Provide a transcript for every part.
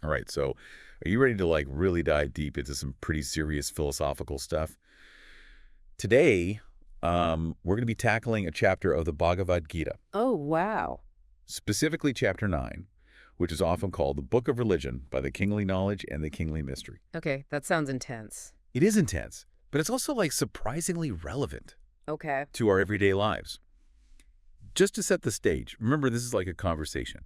All right, so are you ready to like really dive deep into some pretty serious philosophical stuff? Today, we're going to be tackling a chapter of the Bhagavad Gita, Oh, wow. specifically chapter 9, which is often called the Book of Religion by the Kingly Knowledge and the Kingly Mystery. Okay, that sounds intense. It is intense, but it's also like surprisingly relevant Okay. to our everyday lives. Just to set the stage, remember this is like a conversation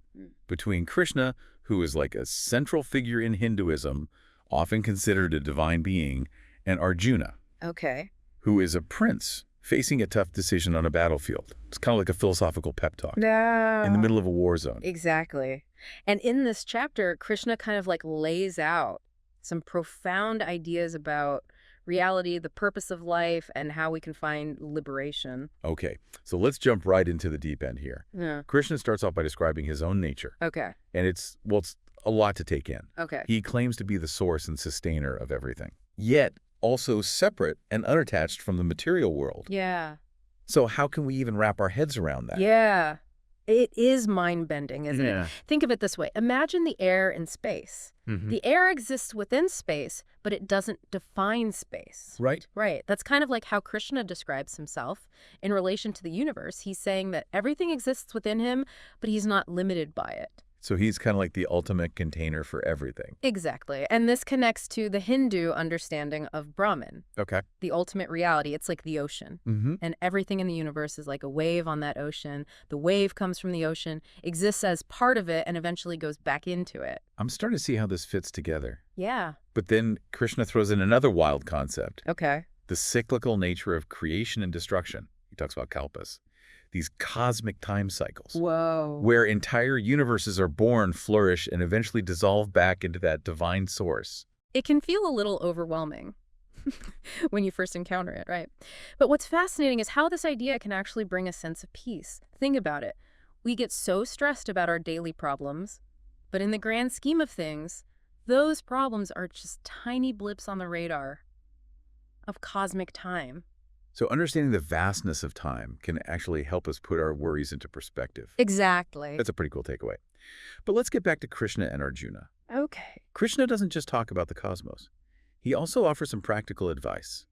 between Krishna, who is like a central figure in Hinduism, often considered a divine being, and Arjuna, Okay. who is a prince facing a tough decision on a battlefield. It's kind of like a philosophical pep talk No. in the middle of a war zone. Exactly. And in this chapter, Krishna kind of like lays out some profound ideas about reality, the purpose of life, and how we can find liberation. Okay, so let's jump right into the deep end here. Yeah. Krishna starts off by describing his own nature, Okay. and it's a lot to take in. Okay. He claims to be the source and sustainer of everything, yet also separate and unattached from the material world. Yeah. So how can we even wrap our heads around that? Yeah. It is mind-bending, isn't Yeah. it? Think of it this way. Imagine the air in space. Mhm. The air exists within space, but it doesn't define space. Right? Right. That's kind of like how Krishna describes himself in relation to the universe. He's saying that everything exists within him, but he's not limited by it. So he's kind of like the ultimate container for everything. Exactly. And this connects to the Hindu understanding of Brahman, Okay. the ultimate reality. It's like the ocean. Mm-hmm. And everything in the universe is like a wave on that ocean. The wave comes from the ocean, exists as part of it, and eventually goes back into it. I'm starting to see how this fits together. Yeah. But then Krishna throws in another wild concept, Okay. the cyclical nature of creation and destruction. He talks about kalpas, these cosmic time cycles, Whoa. where entire universes are born, flourish, and eventually dissolve back into that divine source. It can feel a little overwhelming when you first encounter it, right? But what's fascinating is how this idea can actually bring a sense of peace. Think about it. We get so stressed about our daily problems, but in the grand scheme of things, those problems are just tiny blips on the radar of cosmic time. So understanding the vastness of time can actually help us put our worries into perspective. Exactly. That's a pretty cool takeaway. But let's get back to Krishna and Arjuna. Okay. Krishna doesn't just talk about the cosmos. He also offers some practical advice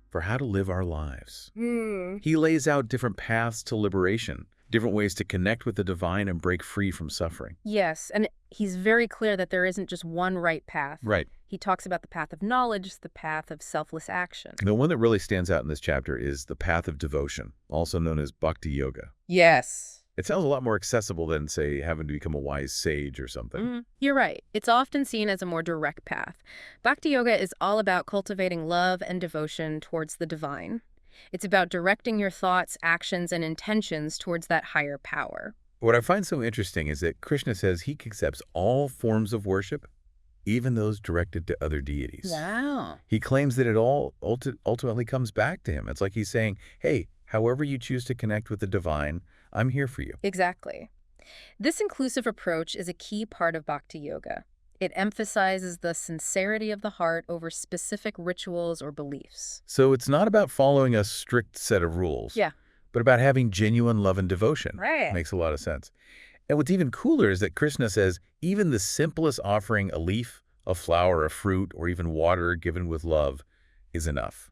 for how to live our lives. He lays out different paths to liberation, different ways to connect with the divine and break free from suffering. Yes, and he's very clear that there isn't just one right path. Right. He talks about the path of knowledge, the path of selfless action. The one that really stands out in this chapter is the path of devotion, also known as Bhakti Yoga. Yes. It sounds a lot more accessible than, say, having to become a wise sage or something. You're right. It's often seen as a more direct path. Bhakti Yoga is all about cultivating love and devotion towards the divine. It's about directing your thoughts, actions, and intentions towards that higher power. What I find so interesting is that Krishna says he accepts all forms of worship, even those directed to other deities. Wow. He claims that it all ultimately comes back to him. It's like he's saying, hey, however you choose to connect with the divine, I'm here for you. Exactly. This inclusive approach is a key part of Bhakti Yoga. It emphasizes the sincerity of the heart over specific rituals or beliefs. So it's not about following a strict set of rules, Yeah. but about having genuine love and devotion. Right. Makes a lot of sense. And what's even cooler is that Krishna says even the simplest offering, a leaf, a flower, a fruit, or even water given with love is enough.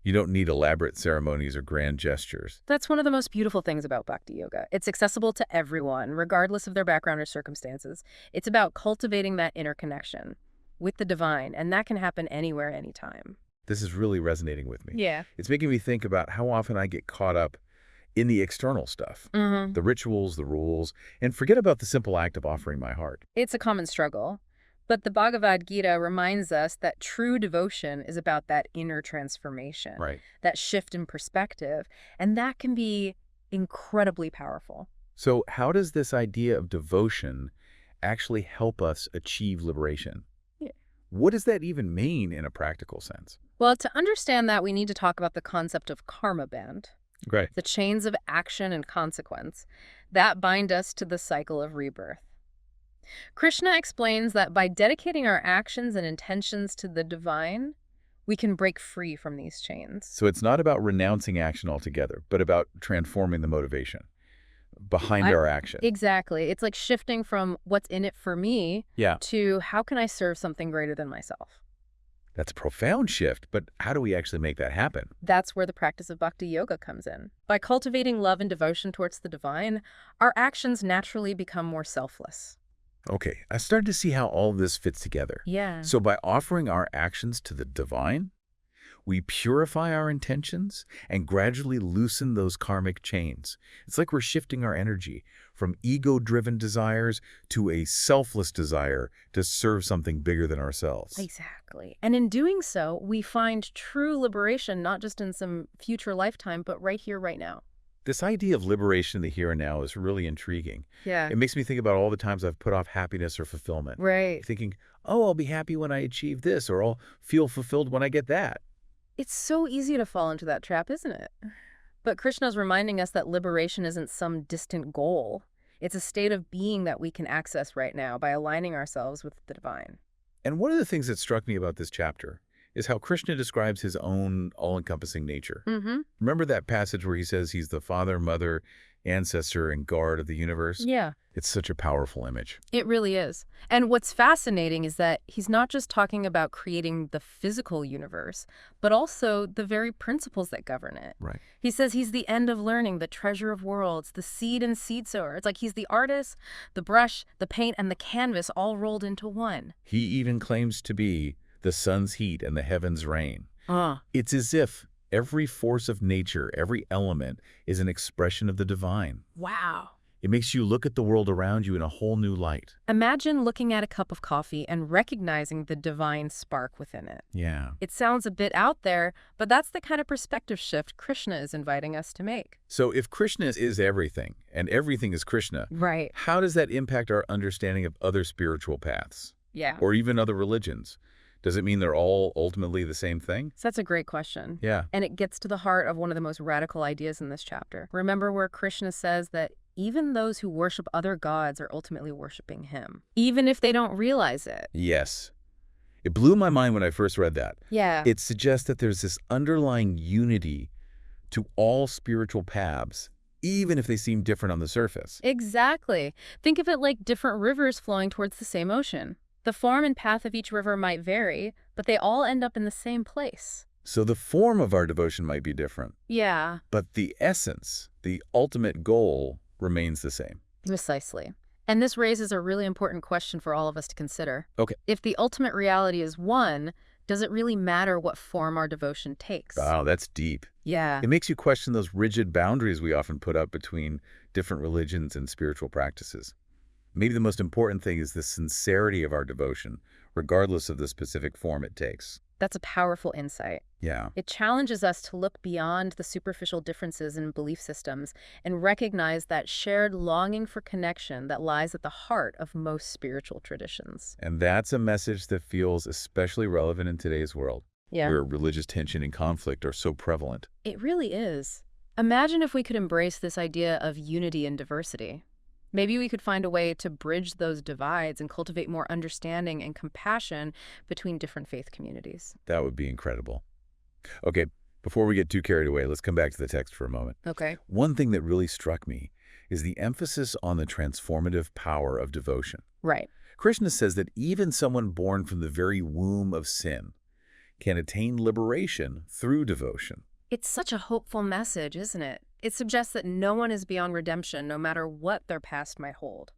You don't need elaborate ceremonies or grand gestures. That's one of the most beautiful things about Bhakti Yoga. It's accessible to everyone, regardless of their background or circumstances. It's about cultivating that inner connection with the divine, and that can happen anywhere, anytime. This is really resonating with me. Yeah. It's making me think about how often I get caught up in the external stuff, the rituals, the rules, and forget about the simple act of offering my heart. It's a common struggle. But the Bhagavad Gita reminds us that true devotion is about that inner transformation, Right. that shift in perspective, and that can be incredibly powerful. So how does this idea of devotion actually help us achieve liberation? Yeah. What does that even mean in a practical sense? Well, to understand that, we need to talk about the concept of karma band, Great. the chains of action and consequence that bind us to the cycle of rebirth. Krishna explains that by dedicating our actions and intentions to the divine, we can break free from these chains. So it's not about renouncing action altogether, but about transforming the motivation. behind our action. Exactly. It's like shifting from what's in it for me Yeah. to how can I serve something greater than myself? That's a profound shift, but how do we actually make that happen? That's where the practice of bhakti yoga comes in. By cultivating love and devotion towards the divine, our actions naturally become more selfless. Okay, I started to see how all of this fits together. Yeah. So by offering our actions to the divine, we purify our intentions and gradually loosen those karmic chains. It's like we're shifting our energy from ego-driven desires to a selfless desire to serve something bigger than ourselves. Exactly. And in doing so, we find true liberation, not just in some future lifetime, but right here, right now. This idea of liberation in the here and now is really intriguing. Yeah. It makes me think about all the times I've put off happiness or fulfillment. Right. Thinking, oh, I'll be happy when I achieve this, or I'll feel fulfilled when I get that. It's so easy to fall into that trap, isn't it? But Krishna's reminding us that liberation isn't some distant goal. It's a state of being that we can access right now by aligning ourselves with the divine. And one of the things that struck me about this chapter is how Krishna describes his own all-encompassing nature. Mm-hmm. Remember that passage where he says he's the father, mother, ancestor, and guard of the universe? Yeah. It's such a powerful image. It really is. And what's fascinating is that he's not just talking about creating the physical universe, but also the very principles that govern it. Right. He says he's the end of learning, the treasure of worlds, the seed and seed sower. It's like he's the artist, the brush, the paint, and the canvas all rolled into one. He even claims to be the sun's heat and the heaven's rain. Ah. It's as if every force of nature, every element, is an expression of the divine. Wow. It makes you look at the world around you in a whole new light. Imagine looking at a cup of coffee and recognizing the divine spark within it. Yeah. It sounds a bit out there, but that's the kind of perspective shift Krishna is inviting us to make. So if Krishna is everything, and everything is Krishna, Right. how does that impact our understanding of other spiritual paths, Yeah. or even other religions? Does it mean they're all ultimately the same thing? So that's a great question. Yeah. And it gets to the heart of one of the most radical ideas in this chapter. Remember where Krishna says that even those who worship other gods are ultimately worshiping him, even if they don't realize it. Yes. It blew my mind when I first read that. Yeah. It suggests that there's this underlying unity to all spiritual paths, even if they seem different on the surface. Exactly. Think of it like different rivers flowing towards the same ocean. The form and path of each river might vary, but they all end up in the same place. So the form of our devotion might be different, Yeah. but the essence, the ultimate goal, remains the same. Precisely. And this raises a really important question for all of us to consider. Okay. If the ultimate reality is one, does it really matter what form our devotion takes? Wow, that's deep. Yeah. It makes you question those rigid boundaries we often put up between different religions and spiritual practices. Maybe the most important thing is the sincerity of our devotion, regardless of the specific form it takes. That's a powerful insight. Yeah. It challenges us to look beyond the superficial differences in belief systems and recognize that shared longing for connection that lies at the heart of most spiritual traditions. And that's a message that feels especially relevant in today's world, Yeah. where religious tension and conflict are so prevalent. It really is. Imagine if we could embrace this idea of unity and diversity. Maybe we could find a way to bridge those divides and cultivate more understanding and compassion between different faith communities. That would be incredible. Okay, before we get too carried away, let's come back to the text for a moment. Okay. One thing that really struck me is the emphasis on the transformative power of devotion. Right. Krishna says that even someone born from the very womb of sin can attain liberation through devotion. It's such a hopeful message, isn't it? It suggests that no one is beyond redemption, no matter what their past might hold.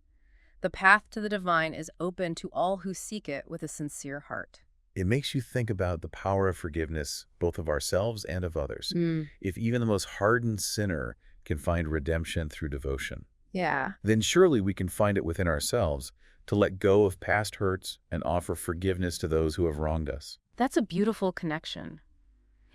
The path to the divine is open to all who seek it with a sincere heart. It makes you think about the power of forgiveness, both of ourselves and of others. If even the most hardened sinner can find redemption through devotion, Yeah. then surely we can find it within ourselves to let go of past hurts and offer forgiveness to those who have wronged us. That's a beautiful connection.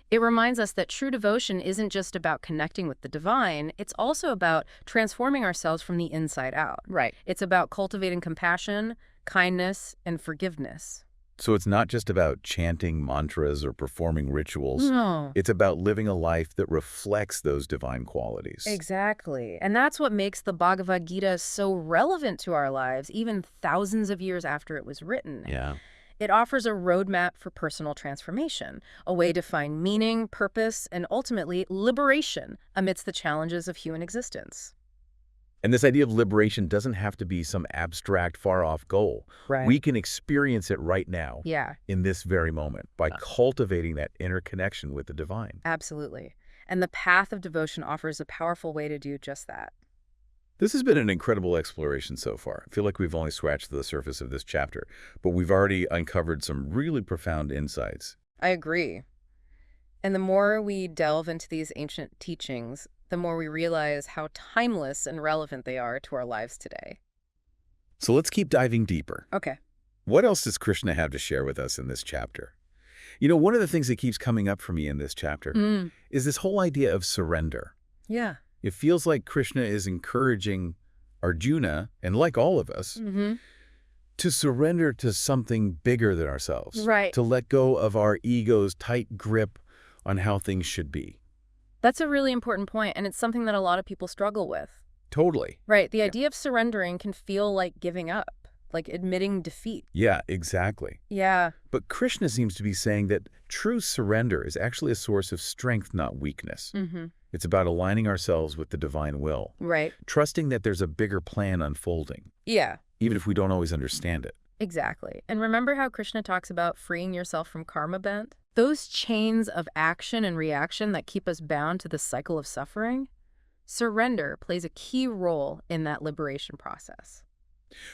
It reminds us that true devotion isn't just about connecting with the divine, it's also about transforming ourselves from the inside out. Right. It's about cultivating compassion, kindness, and forgiveness. So it's not just about chanting mantras or performing rituals. No. It's about living a life that reflects those divine qualities. Exactly. And that's what makes the Bhagavad Gita so relevant to our lives, even thousands of years after it was written. Yeah. It offers a roadmap for personal transformation, a way to find meaning, purpose, and ultimately liberation amidst the challenges of human existence. And this idea of liberation doesn't have to be some abstract, far-off goal. Right. We can experience it right now, Yeah, in this very moment, by cultivating that inner connection with the divine. absolutely. And the path of devotion offers a powerful way to do just that. This has been an incredible exploration so far. I feel like we've only scratched the surface of this chapter, but we've already uncovered some really profound insights. I agree. And the more we delve into these ancient teachings, the more we realize how timeless and relevant they are to our lives today. So let's keep diving deeper. Okay. What else does Krishna have to share with us in this chapter? You know, one of the things that keeps coming up for me in this chapter is this whole idea of surrender. Yeah. It feels like Krishna is encouraging Arjuna, and like all of us, to surrender to something bigger than ourselves. Right. To let go of our ego's tight grip on how things should be. That's a really important point, and it's something that a lot of people struggle with. Totally. Right. The idea of surrendering can feel like giving up, like admitting defeat. Yeah, exactly. Yeah. But Krishna seems to be saying that true surrender is actually a source of strength, not weakness. It's about aligning ourselves with the divine will. Right. Trusting that there's a bigger plan unfolding, Yeah. even if we don't always understand it. Exactly. And remember how Krishna talks about freeing yourself from karma bent? Those chains of action and reaction that keep us bound to the cycle of suffering? Surrender plays a key role in that liberation process.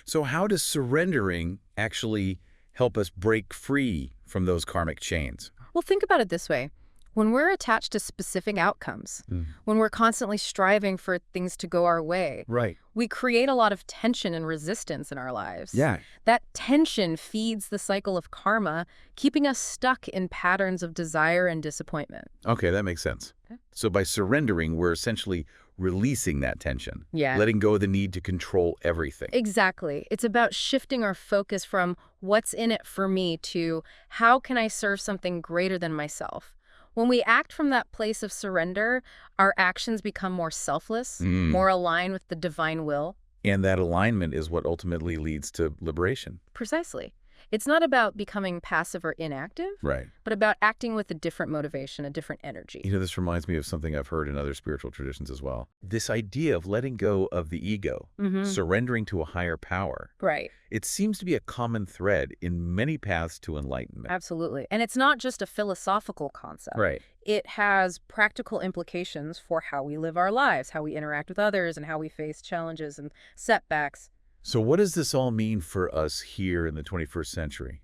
So how does surrendering actually help us break free from those karmic chains? Well, think about it this way. When we're attached to specific outcomes, when we're constantly striving for things to go our way, Right. we create a lot of tension and resistance in our lives. Yeah. That tension feeds the cycle of karma, keeping us stuck in patterns of desire and disappointment. Okay, that makes sense. Okay. So by surrendering, we're essentially releasing that tension. Yeah. Letting go of the need to control everything. Exactly. It's about shifting our focus from what's in it for me to how can I serve something greater than myself. When we act from that place of surrender, our actions become more selfless, more aligned with the divine will. And that alignment is what ultimately leads to liberation. Precisely. It's not about becoming passive or inactive, Right. but about acting with a different motivation, a different energy. You know, this reminds me of something I've heard in other spiritual traditions as well. This idea of letting go of the ego, surrendering to a higher power. Right. It seems to be a common thread in many paths to enlightenment. Absolutely. And it's not just a philosophical concept. Right. It has practical implications for how we live our lives, how we interact with others, and how we face challenges and setbacks. So what does this all mean for us here in the 21st century?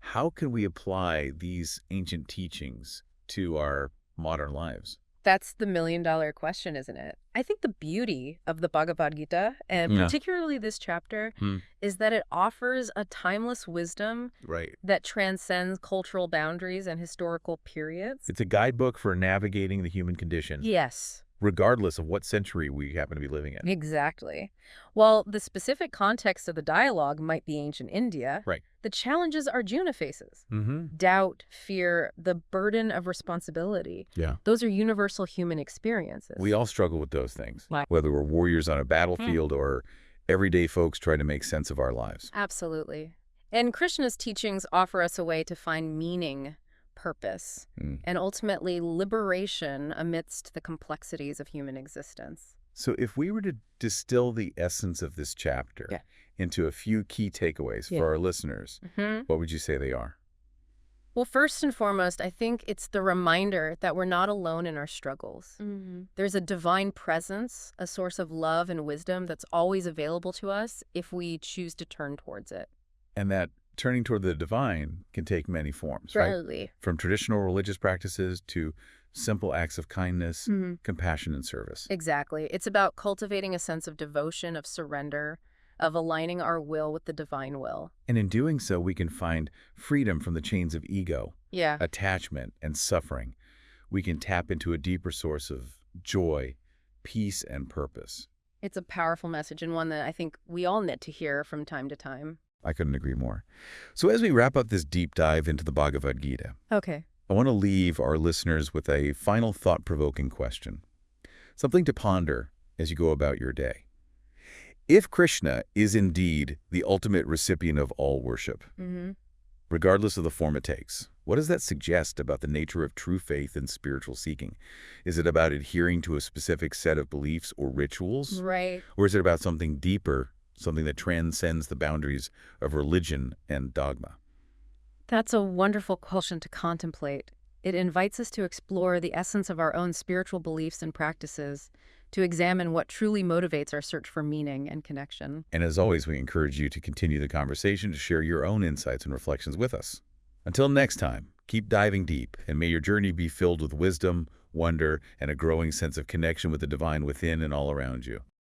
How can we apply these ancient teachings to our modern lives? That's the million-dollar question, isn't it? I think the beauty of the Bhagavad Gita, and Yeah. particularly this chapter, is that it offers a timeless wisdom Right. that transcends cultural boundaries and historical periods. It's a guidebook for navigating the human condition, Yes. regardless of what century we happen to be living in. Exactly. While the specific context of the dialogue might be ancient India, Right. the challenges Arjuna faces, Mm-hmm. doubt, fear, the burden of responsibility, Yeah. those are universal human experiences. We all struggle with those things, Right. whether we're warriors on a battlefield or everyday folks trying to make sense of our lives. Absolutely. And Krishna's teachings offer us a way to find meaning, purpose, and ultimately liberation amidst the complexities of human existence. So if we were to distill the essence of this chapter into a few key takeaways for our listeners, what would you say they are? Well, first and foremost, I think it's the reminder that we're not alone in our struggles. There's a divine presence, a source of love and wisdom that's always available to us if we choose to turn towards it. And that turning toward the divine can take many forms, right? Really. From traditional religious practices to simple acts of kindness, compassion, and service. Exactly. It's about cultivating a sense of devotion, of surrender, of aligning our will with the divine will. And in doing so, we can find freedom from the chains of ego, Yeah. attachment, and suffering. We can tap into a deeper source of joy, peace, and purpose. It's a powerful message and one that I think we all need to hear from time to time. I couldn't agree more. So as we wrap up this deep dive into the Bhagavad Gita, Okay. I want to leave our listeners with a final thought-provoking question, something to ponder as you go about your day. If Krishna is indeed the ultimate recipient of all worship, regardless of the form it takes, What does that suggest about the nature of true faith and spiritual seeking? Is it about adhering to a specific set of beliefs or rituals? Right. Or is it about something deeper, something that transcends the boundaries of religion and dogma? That's a wonderful question to contemplate. It invites us to explore the essence of our own spiritual beliefs and practices, to examine what truly motivates our search for meaning and connection. And as always, we encourage you to continue the conversation to share your own insights and reflections with us. Until next time, keep diving deep, and may your journey be filled with wisdom, wonder, and a growing sense of connection with the divine within and all around you.